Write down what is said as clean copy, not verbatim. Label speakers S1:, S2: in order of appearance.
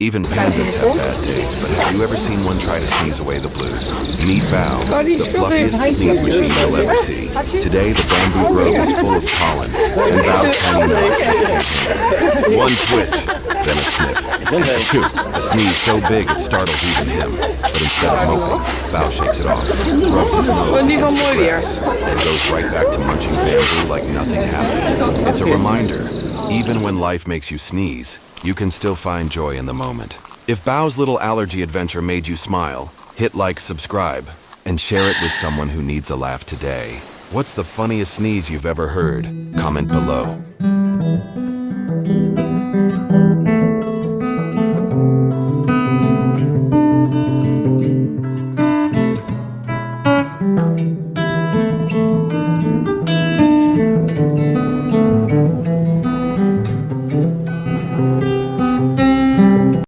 S1: Even pandas have bad days, but have you ever seen one try to sneeze away the blues? Meet Bao, the fluffiest sneeze machine you'll ever see. Today, the bamboo grove is full of pollen, and Bao's tiny mouth just can't handle it. One twitch, then a sniff. Achoo! A sneeze so big it startles even him. But instead of moping, Bao shakes it off, rubs his nose against the grass, and goes right back to munching bamboo like nothing happened. It's a reminder, even when life makes you sneeze, you can still find joy in the moment. If Bao's little allergy adventure made you smile, hit like, subscribe, and share it with someone who needs a laugh today. What's the funniest sneeze you've ever heard? Comment below.